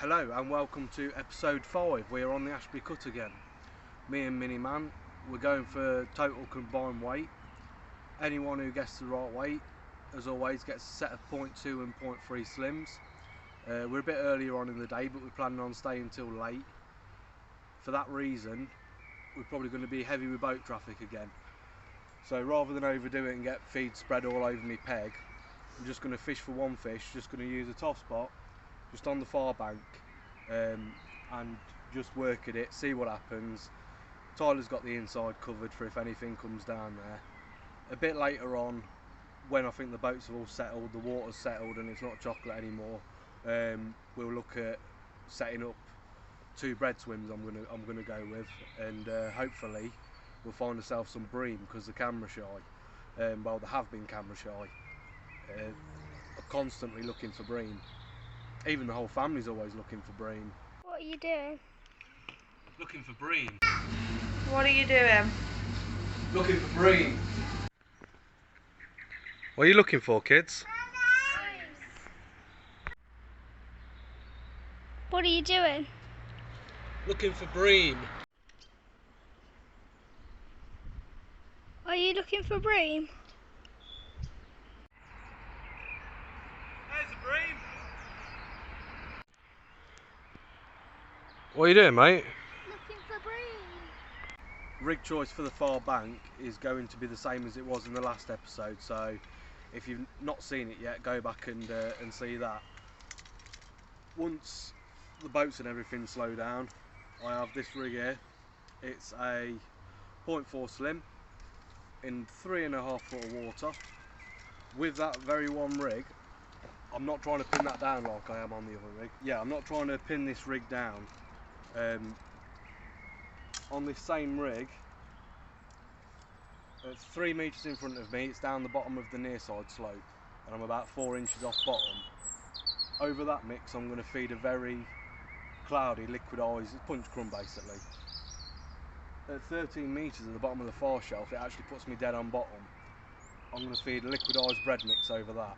Hello and welcome to episode 5. We are on the Ashby cut again. Me and Mini Man, we're going for total combined weight. Anyone who gets the right weight, as always, gets a set of 0.2 and 0.3 slims. We're a bit earlier on in the day, but we're planning on staying till late. For that reason, we're probably going to be heavy with boat traffic again. So rather than overdo it and get feed spread all over me peg, I'm just going to fish for one fish, just going to use a top spot just on the far bank and just work at it, see what happens. Tyler's got the inside covered for if anything comes down there. A bit later on, when I think the boats have all settled, the water's settled and it's not chocolate anymore, we'll look at setting up 2 bread swims I'm gonna go with, and hopefully we'll find ourselves some bream, because they're camera shy. Well, they have been camera shy. I'm constantly looking for bream. Even the whole family's always looking for bream. What are you doing? Looking for bream. What are you doing? Looking for bream. What are you looking for, kids? What are you doing? Looking for bream. Are you looking for bream? There's a bream. What are you doing, mate? Looking for bream. Rig choice for the far bank is going to be the same as it was in the last episode, so if you've not seen it yet, go back and see that. Once the boats and everything slow down, I have this rig here. It's a 0.4 slim in 3.5 foot of water. With that very one rig, I'm not trying to pin that down like I am on the other rig. Yeah, I'm not trying to pin this rig down. On this same rig, it's 3 metres in front of me, it's down the bottom of the near side slope, and I'm about 4 inches off bottom. Over that mix I'm going to feed a very cloudy liquidised punch crumb basically. At 13 metres at the bottom of the far shelf, it actually puts me dead on bottom. I'm going to feed a liquidised bread mix over that.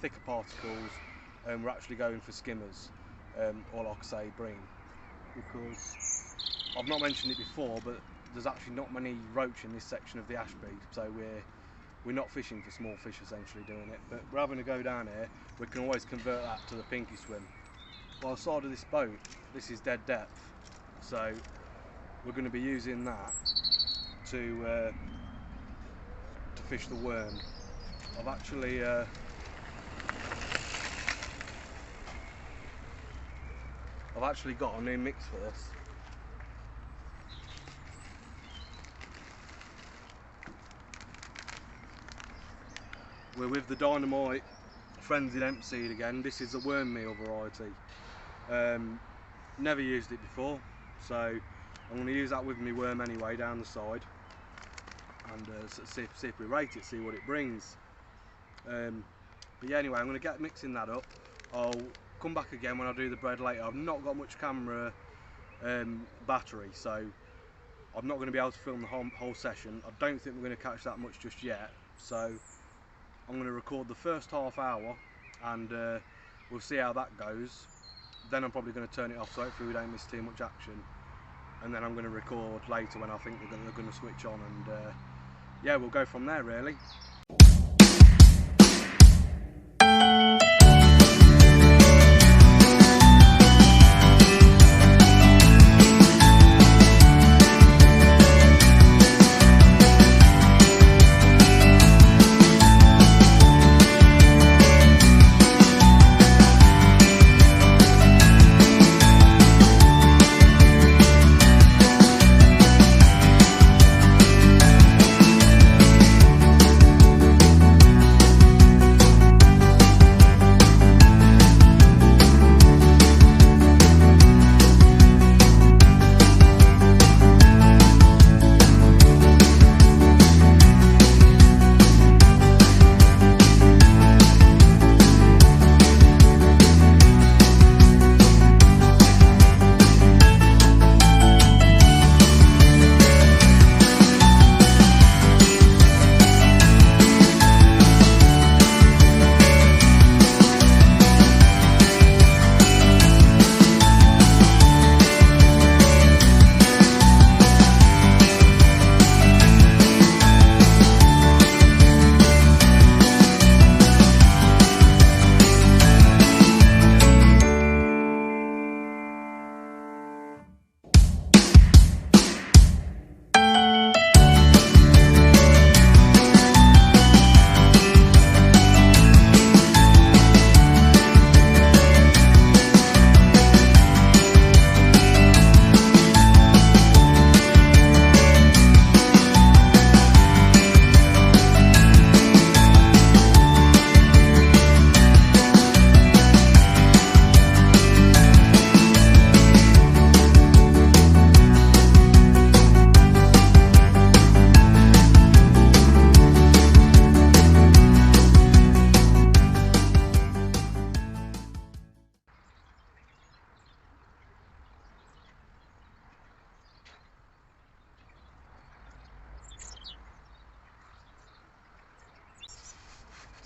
Thicker particles, and we're actually going for skimmers, or like I say, bream. Because I've not mentioned it before, but there's actually not many roach in this section of the Ashby, so we're not fishing for small fish essentially doing it, but we're having to go down here. We can always convert that to the pinky swim. By the side of this boat, this is dead depth, so we're going to be using that to fish the worm. I've actually got a new mix for this. We're with the Dynamite Frenzied Hemp Seed again. This is a worm meal variety. Never used it before, so I'm going to use that with my worm anyway down the side, and see if we rate it, see what it brings. But yeah, anyway, I'm going to get mixing that up. I'll come back again when I do the bread later. I've not got much camera battery, so I'm not going to be able to film the whole session. I don't think we're going to catch that much just yet, so I'm going to record the first half hour and we'll see how that goes. Then I'm probably going to turn it off, so hopefully we don't miss too much action, and then I'm going to record later when I think they're going to switch on, and yeah, we'll go from there really.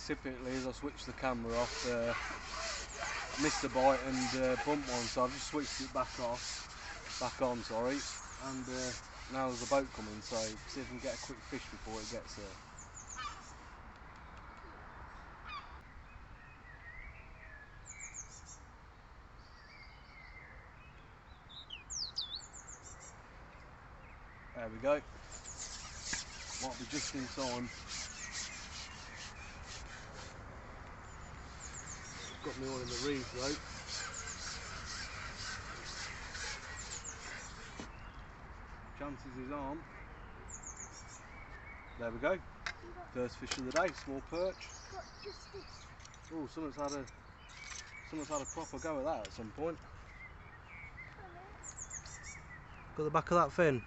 specifically as I switched the camera off, missed a bite and bumped one, so I've just switched it back on, sorry, and now there's a boat coming, so see if we can get a quick fish before it gets here. There we go. Might be just in time. Got me one in the reeds though. Chances is on. There we go. First fish of the day, small perch. Oh, someone's had a proper go at that at some point. Got the back of that fin.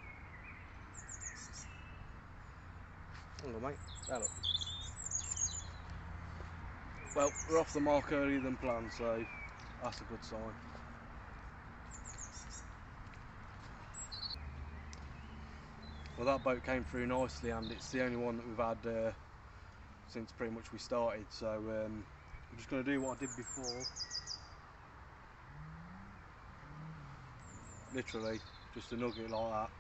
Hang on, mate. There, look. Well, we're off the mark earlier than planned, so that's a good sign. Well, that boat came through nicely, and it's the only one that we've had since pretty much we started, so I'm just going to do what I did before. Literally, just a nugget like that,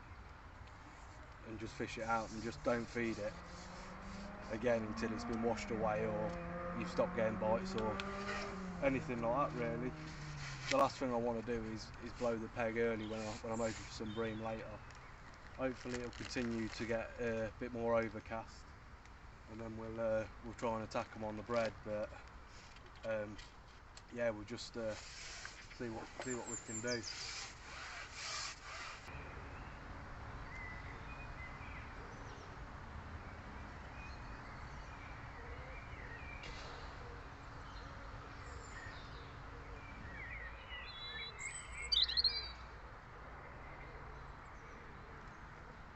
and just fish it out and just don't feed it again until it's been washed away or you've stopped getting bites or anything like that really. The last thing I want to do is blow the peg early when I'm hoping for some bream later. Hopefully it'll continue to get a bit more overcast, and then we'll try and attack them on the bread, but yeah, we'll just see what we can do.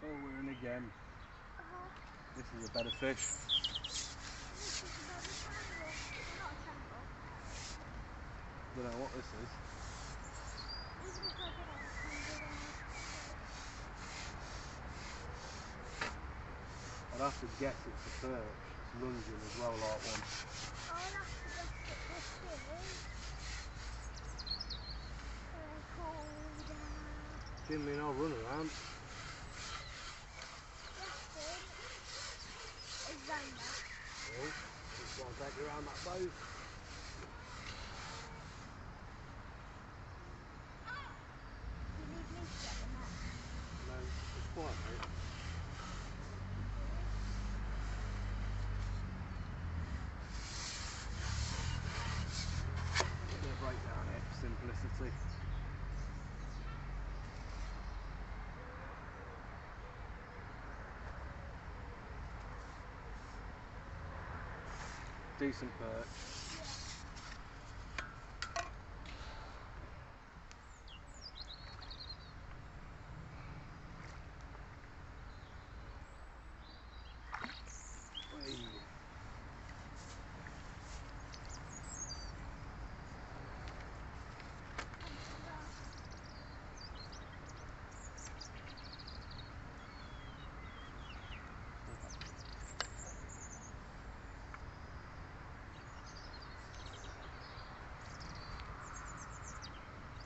Oh, we're in again. This is a better fish. Don't know what this is. I'd have to guess it's a perch. It's lunging as well, like one. Give me no run around. Oh, just want to take you around that boat. No, it's quiet, mate. A bit of breakdown here for simplicity. Decent perch.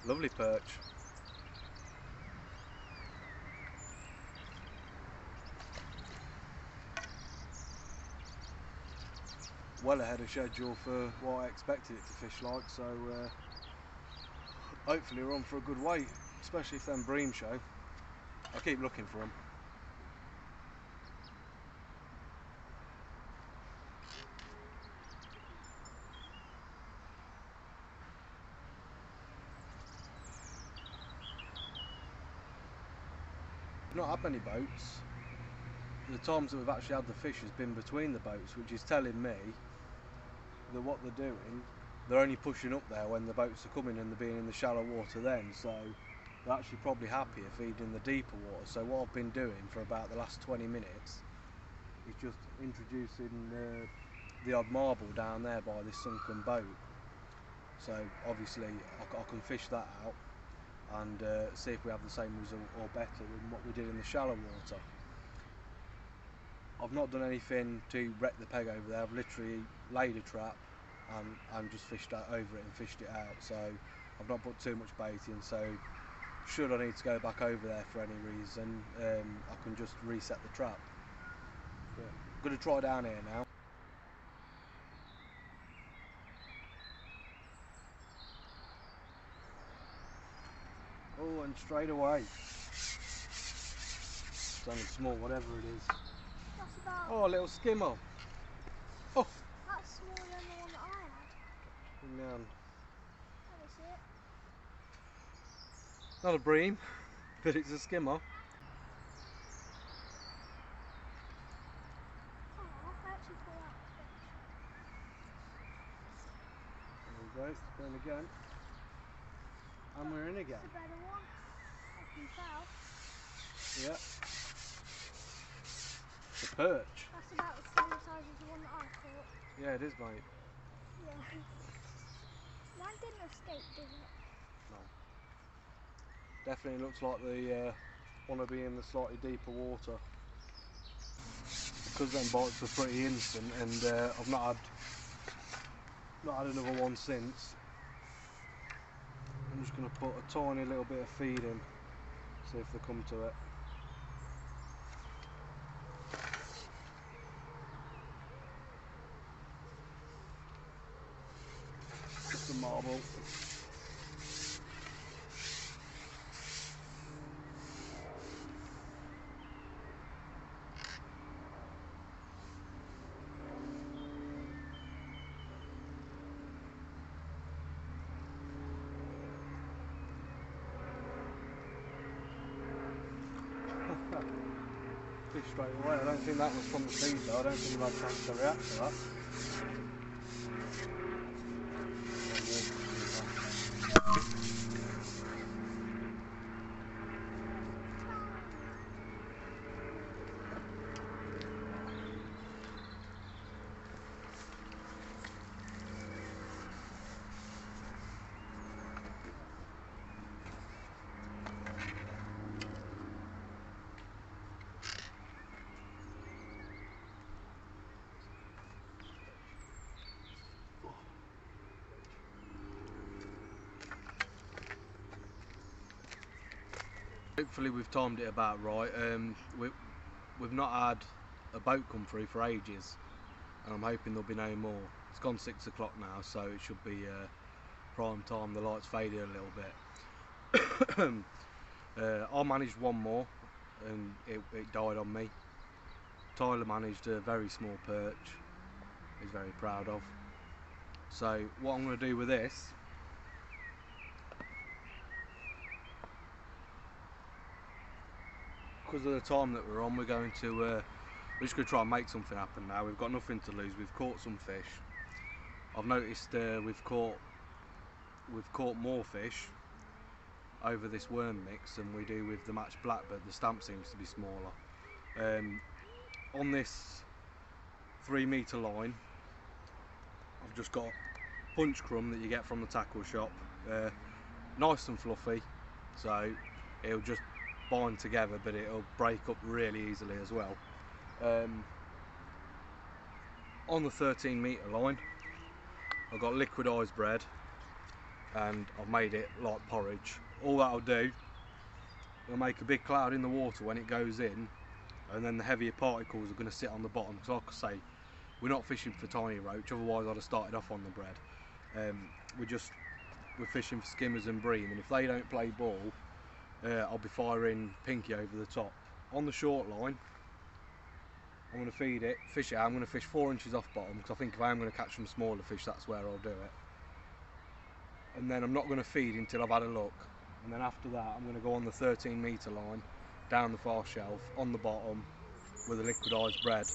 Lovely perch. Well ahead of schedule for what I expected it to fish like, so hopefully we're on for a good wait, especially if them bream show. I'll keep looking for them. We've not had many boats. The times that we've actually had the fish has been between the boats, which is telling me that what they're doing, they're only pushing up there when the boats are coming and they're being in the shallow water then, so they're actually probably happier feeding the deeper water. So what I've been doing for about the last 20 minutes is just introducing the odd marble down there by this sunken boat. So obviously I can fish that out and see if we have the same result or better than what we did in the shallow water. I've not done anything to wreck the peg over there. I've literally laid a trap and just fished out over it and fished it out. So I've not put too much bait in. So should I need to go back over there for any reason, I can just reset the trap. But I'm going to try down here now. Oh, and straight away. It's only small, whatever it is. That's about... Oh, a little skimmer. Oh. That's smaller than the one that I had. Down. That was it. Not a bream, but it's a skimmer. Oh, I actually caught that fish. There we go, going again. And we're in again. It's a better one. I can tell. Yeah. It's a perch. That's about the same size as the one that I caught. Yeah, it is, mate. Yeah. Mine didn't escape, did it? No. Definitely looks like they want to be in the slightly deeper water. Because them bites were pretty instant, and I've not had another one since. I'm just going to put a tiny little bit of feed in, see if they come to it. Just a marble. Fish straight away. I don't think that was from the feed though. I don't think I've had a chance to react to that. Hopefully we've timed it about right. We've not had a boat come through for ages, and I'm hoping there'll be no more. It's gone 6 o'clock now, so it should be prime time. The lights faded a little bit. I managed one more, and it died on me. Tyler managed a very small perch. He's very proud of. So what I'm going to do with this, because of the time that we're on, we're just going to try and make something happen now. We've got nothing to lose. We've caught some fish. I've noticed we've caught more fish over this worm mix than we do with the match black, but the stamp seems to be smaller. On this 3 metre line, I've just got punch crumb that you get from the tackle shop, nice and fluffy, so it'll just bind together, but it'll break up really easily as well. On the 13 metre line, I've got liquidised bread, and I've made it like porridge. All that'll do, it'll make a big cloud in the water when it goes in, and then the heavier particles are going to sit on the bottom, because like I say, we're not fishing for tiny roach, otherwise I'd have started off on the bread. We're fishing for skimmers and bream, and if they don't play ball, I'll be firing pinky over the top. On the short line, I'm going to feed it, fish it out. I'm going to fish 4 inches off bottom, because I think if I am going to catch some smaller fish, that's where I'll do it. And then I'm not going to feed until I've had a look. And then after that, I'm going to go on the 13 metre line, down the far shelf, on the bottom, with a liquidised bread,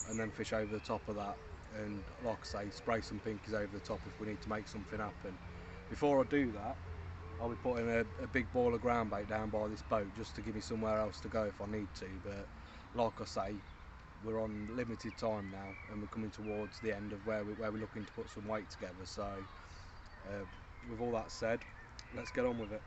and then fish over the top of that. And like I say, spray some pinkies over the top if we need to make something happen. Before I do that, I'll be putting a big ball of ground bait down by this boat, just to give me somewhere else to go if I need to. But like I say, we're on limited time now, and we're coming towards the end of where we're looking to put some weight together. So with all that said, let's get on with it.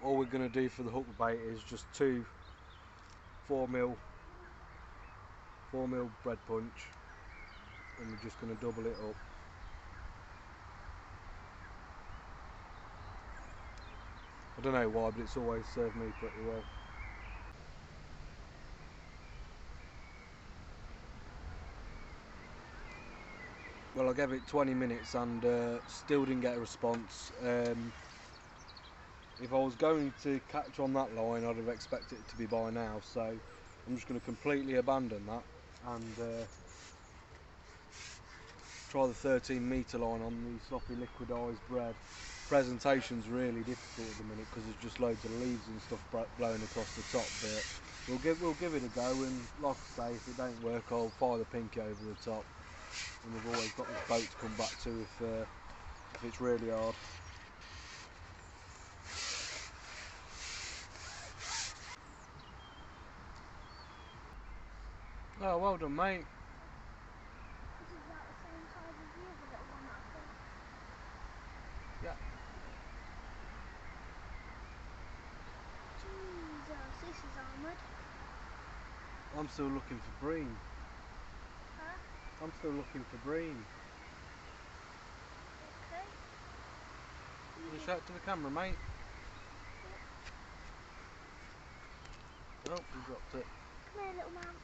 all we're going to do for the hook bait is just two 4mm bread punch, and we're just going to double it up. I don't know why, but it's always served me pretty well. Well, I gave it 20 minutes and still didn't get a response. If I was going to catch on that line, I'd have expected it to be by now, so I'm just going to completely abandon that and try the 13-metre line on the sloppy liquidised bread. Presentation's really difficult at the minute because there's just loads of leaves and stuff blowing across the top, but we'll give it a go, and like I say, if it don't work, I'll fire the pinky over the top, and we've always got this boat to come back to if it's really hard. Oh, well done, mate. This is about the same size as the other little one that I caught. Yeah. Jesus, this is armoured. I'm still looking for bream. Huh? I'm still looking for bream. Okay. Can you shout to the camera, mate? Oh, you dropped it. Come here, little man.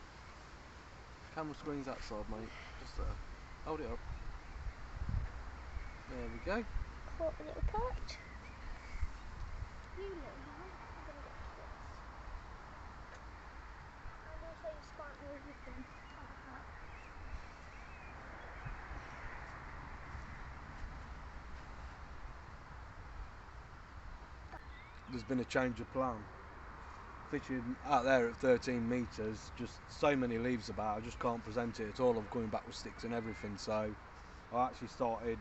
Camera screen's that side, mate. Just there. Hold it up. There we go. Caught a little perch. You little man. I'm going to get this. I'm going to show you smart move with them. Like that. There's been a change of plan. Fishing out there at 13 metres, just so many leaves about, I just can't present it at all. I'm coming back with sticks and everything, so I actually started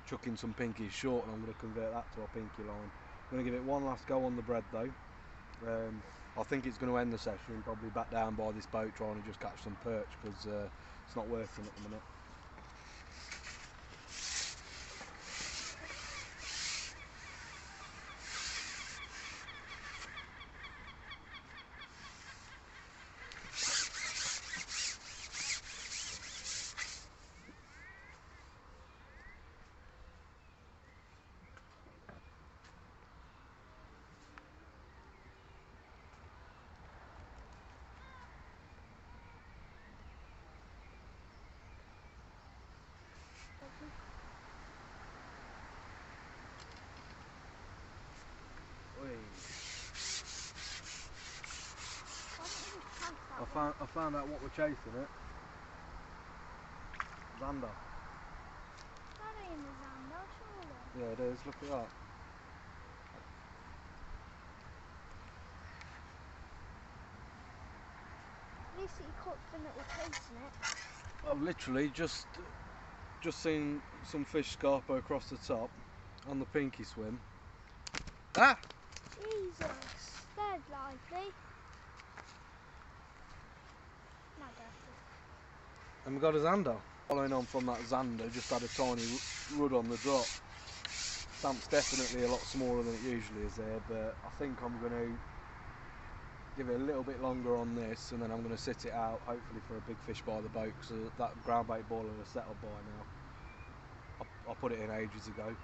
chucking some pinkies short, and I'm going to convert that to a pinky line. I'm going to give it one last go on the bread though. I think it's going to end the session probably back down by this boat trying to just catch some perch, because it's not working at the minute. I found out what we're chasing it. Zander. That ain't a zander, surely. Yeah, it is. Look at that. At least you caught the thing that we're chasing it. I've literally just seen some fish scarpo across the top on the pinky swim. Ah! Jesus, they're lively. No, dirty. And we got a zander. Following on from that zander, just had a tiny rud on the drop. Stamp's definitely a lot smaller than it usually is there, but I think I'm going to give it a little bit longer on this, and then I'm going to sit it out, hopefully for a big fish by the boat, because that ground bait ball will have settled by now. I put it in ages ago.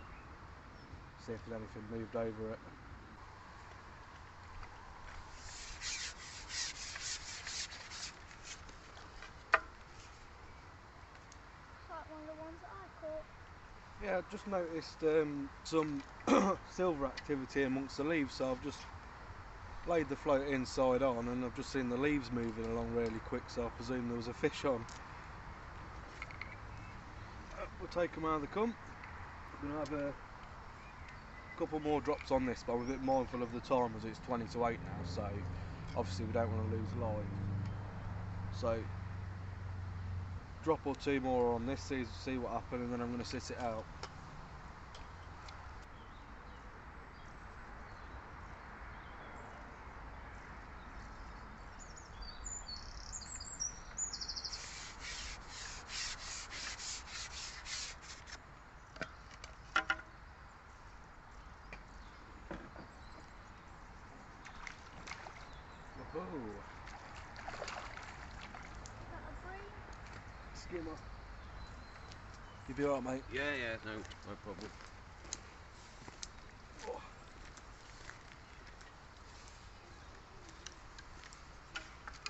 See if there's anything moved over it. It's like one of the ones that I caught. Yeah, I've just noticed some silver activity amongst the leaves, so I've just laid the float inside on, and I've just seen the leaves moving along really quick, so I presume there was a fish on. We'll take them out of the cum. We're going to have a couple more drops on this, but I'm a bit mindful of the time as it's 20 to 8 now, so obviously we don't want to lose line. So drop or two more on this, see what happens, and then I'm going to sit it out. Oh, Got a bream. skimmer. You be alright, mate? Yeah, yeah, no problem. Oh.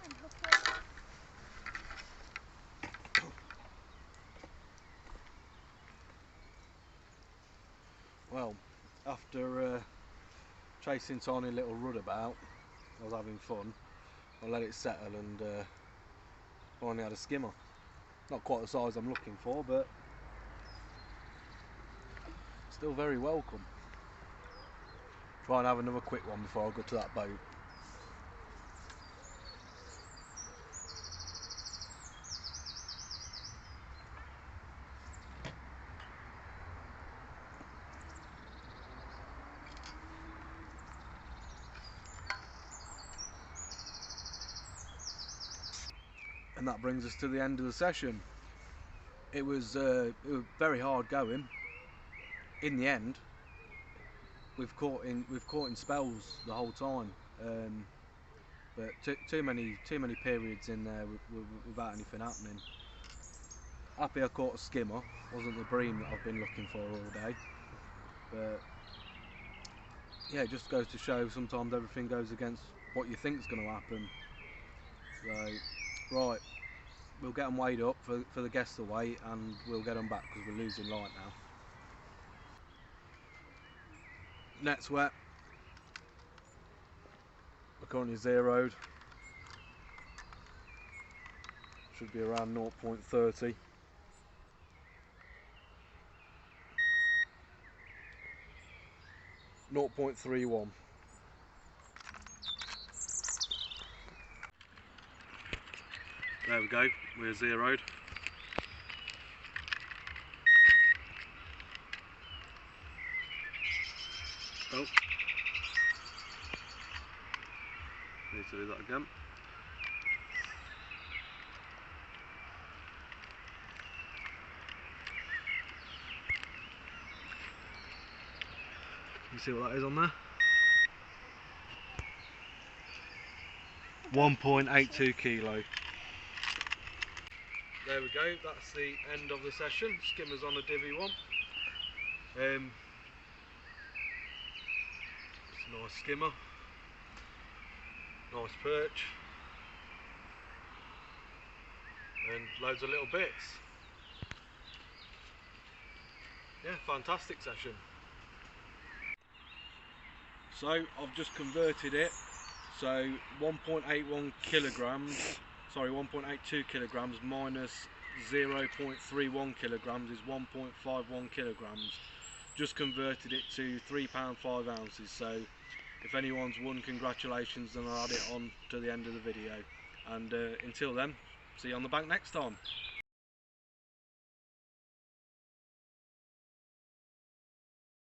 And hook it. Well, after chasing tiny little rud about, I was having fun. I let it settle and finally had a skimmer. Not quite the size I'm looking for, but still very welcome. Try and have another quick one before I go to that boat. And that brings us to the end of the session. It was very hard going. In the end, we've caught in spells the whole time, but too many periods in there without anything happening. Happy I caught a skimmer. Wasn't the bream that I've been looking for all day, but yeah, it just goes to show sometimes everything goes against what you think's going to happen. So, right, we'll get them weighed up for the guests to weigh, and we'll get them back because we're losing light now. Net's wet. We're currently zeroed. Should be around 0.30. .31. There we go, we're zeroed. Oh, need to do that again. You see what that is on there? 1.82 kilo. There we go, that's the end of the session. Skimmer's on a divvy one. It's a nice skimmer. Nice perch. And loads of little bits. Yeah, fantastic session. So I've just converted it. So 1.81 kilograms, sorry 1.82 kilograms minus 0.31 kilograms is 1.51 kilograms. Just converted it to £3.5 ounces. So if anyone's won, congratulations, then I'll add it on to the end of the video. And until then, see you on the bank next time.